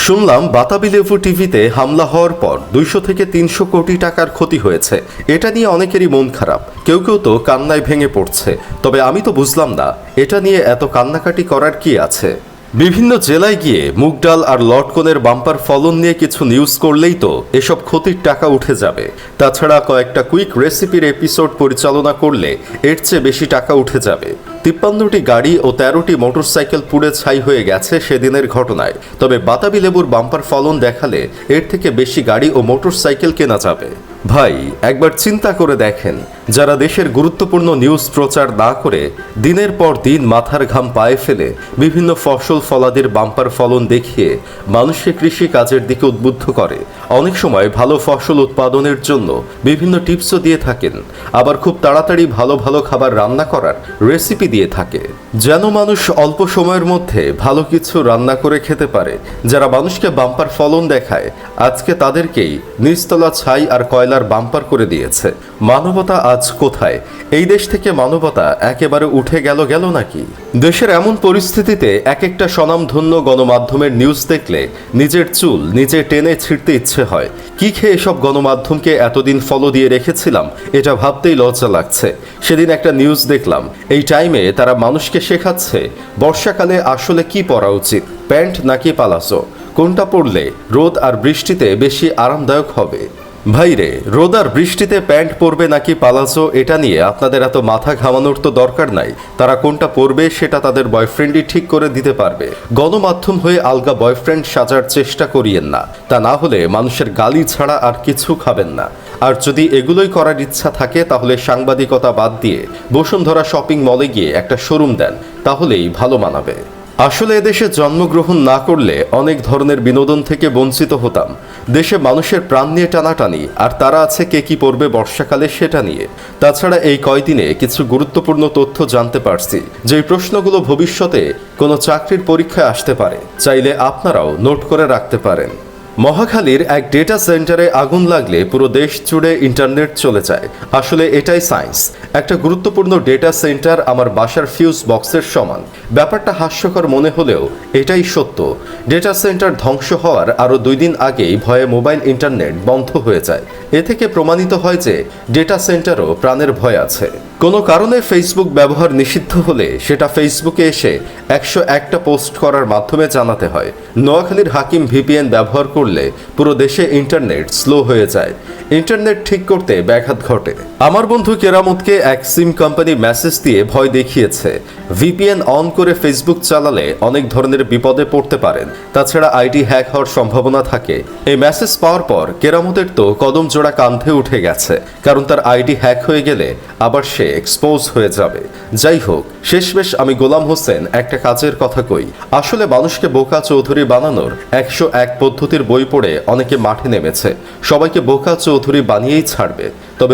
শুনলাম বাতাবি লেবু টিভিতে হামলা হওয়ার পর 200 থেকে 300 কোটি টাকার ক্ষতি হয়েছে। এটা নিয়ে অনেকেরই মন খারাপ, কেউ কেউ তো কান্নায় ভেঙে পড়ছে। তবে আমি তো বুঝলাম না এটা নিয়ে এত কান্নাকাটি করার কি আছে। বিভিন্ন জেলায় গিয়ে মুগ ডাল আর লটকনের বাম্পার ফলন নিয়ে কিছু নিউজ করলেই তো এসব ক্ষতির টাকা উঠে যাবে। তাছাড়া কয়েকটা কুইক রেসিপির এপিসোড পরিচালনা করলে এর চেয়ে বেশি টাকা উঠে যাবে। 53টি গাড়ি ও 13টি মোটরসাইকেল পুড়ে ছাই হয়ে গেছে সেদিনের ঘটনায়। তবে বাতাবি লেবুর বাম্পার ফলন দেখালে এর থেকে বেশি গাড়ি ও মোটরসাইকেল কেনা যাবে। ভাই, একবার চিন্তা করে দেখেন, যারা দেশের গুরুত্বপূর্ণ নিউজ প্রচার না করে দিনের পর দিন মাথার ঘাম পায়ে ফেলে বিভিন্ন ফসল ফলাদির বাম্পার ফলন দেখিয়ে মানুষকে কৃষি কাজের দিকে উদ্বুদ্ধ করে, অনেক সময় ভালো ফসল উৎপাদনের জন্য বিভিন্ন টিপসও দিয়ে থাকেন, আবার খুব তাড়াতাড়ি ভালো ভালো খাবার রান্না করার রেসিপি দিয়ে থাকে, যেন মানুষ অল্প সময়ের মধ্যে ভালো কিছু রান্না করে খেতে পারে। যারা মানুষকে বাম্পার ফলন দেখায় আজকে তাদেরকেই নিচতলা ছাই আর কয়লার বাম্পার করে দিয়েছে। মানবতা আজ কোথায়? এই দেশ থেকে মানবতা একেবারে উঠে গেল নাকি? দেশের এমন পরিস্থিতিতে এক একটা স্বনামধন্য গণমাধ্যমের নিউজ দেখলে নিজের চুল নিজে টেনে ছিঁড়তে ইচ্ছে হয়। কি খেয়ে এসব গণমাধ্যমকে এতদিন ফলো দিয়ে রেখেছিলাম, এটা ভাবতেই লজ্জা লাগছে। সেদিন একটা নিউজ দেখলাম, এই টাইমে তারা মানুষকে শেখাচ্ছে বর্ষাকালে আসলে কি পরা উচিত, প্যান্ট নাকি পালাজো, কোনটা পরলে রোদ আর বৃষ্টিতে বেশি আরামদায়ক হবে। ভাইরে, রোদ আর বৃষ্টিতে প্যান্ট পরবে নাকি পালাজো, এটা নিয়ে আপনাদের এত মাথা ঘামানোর তো দরকার নাই। তারা কোনটা পরবে সেটা তাদের বয়ফ্রেন্ডই ঠিক করে দিতে পারবে। গণমাধ্যম হয়ে আলগা বয়ফ্রেন্ড সাজার চেষ্টা করিয়েন না, তা না হলে মানুষের গালি ছাড়া আর কিছু খাবেন না। আর যদি এগুলোই করার ইচ্ছা থাকে তাহলে সাংবাদিকতা বাদ দিয়ে বসুন্ধরা শপিং মলে গিয়ে একটা শোরুম দেন, তাহলেই ভালো মানাবে। আসলে এদেশে জন্মগ্রহণ না করলে অনেক ধরনের বিনোদন থেকে বঞ্চিত হতাম। দেশে মানুষের প্রাণ নিয়ে টানাটানি, আর তারা আছে কে কি পড়বে বর্ষাকালে সেটা নিয়ে। তাছাড়া এই কয়দিনে কিছু গুরুত্বপূর্ণ তথ্য জানতে পারছি, যে প্রশ্নগুলো ভবিষ্যতে কোনো চাকরির পরীক্ষায় আসতে পারে। চাইলে আপনারাও নোট করে রাখতে পারেন। মহাখালীর এক ডেটা সেন্টারে আগুন লাগলে পুরো দেশ জুড়ে ইন্টারনেট চলে যায়। আসলে এটাই সায়েন্স। একটা গুরুত্বপূর্ণ ডেটা সেন্টার আমার বাসার ফিউজ বক্সের সমান। ব্যাপারটা হাস্যকর মনে হলেও এটাই সত্য। ডেটা সেন্টার ধ্বংস হওয়ার আরও 2 দিন আগেই ভয়ে মোবাইল ইন্টারনেট বন্ধ হয়ে যায়। এ থেকে প্রমাণিত হয় যে ডেটা সেন্টারও প্রাণের ভয় আছে। কোনো কারণে ফেসবুক ব্যবহার নিষিদ্ধ হলে সেটা ফেসবুকে এসে 101টা পোস্ট করার মাধ্যমে জানাতে হয়। নোয়াখালীর হাকিম ভিপিএন ব্যবহার করলে পুরো দেশে ইন্টারনেট স্লো হয়ে যায়। ইন্টারনেট ঠিক করতে ব্যাঘাত ঘটে। আমার বন্ধু কেরামতকে এক সিম কোম্পানি মেসেজ দিয়ে ভয় দেখিয়েছে। ভিপিএন অন করে ফেসবুক চালালে অনেক ধরনের বিপদে পড়তে পারেন, তাছাড়া আইডি হ্যাক হওয়ার সম্ভাবনা থাকে। এই মেসেজ পাওয়ার পর কেরামতের তো কদম জোড়া কাঁধে উঠে গেছে, কারণ তার আইডি হ্যাক হয়ে গেলে আবার সে এক্সপোজ হয়ে যাবে। যাই হোক, শেষমেশ আমি গোলাম হোসেন একটা কাজের কথা কই। আসলে মানুষকে বোকা চৌধুরী বানানোর 101 পদ্ধতির বই পড়ে অনেকে মাঠে নেমেছে। সবাইকে বোকা চৌধুরী বানিয়েই ছাড়বে। তবে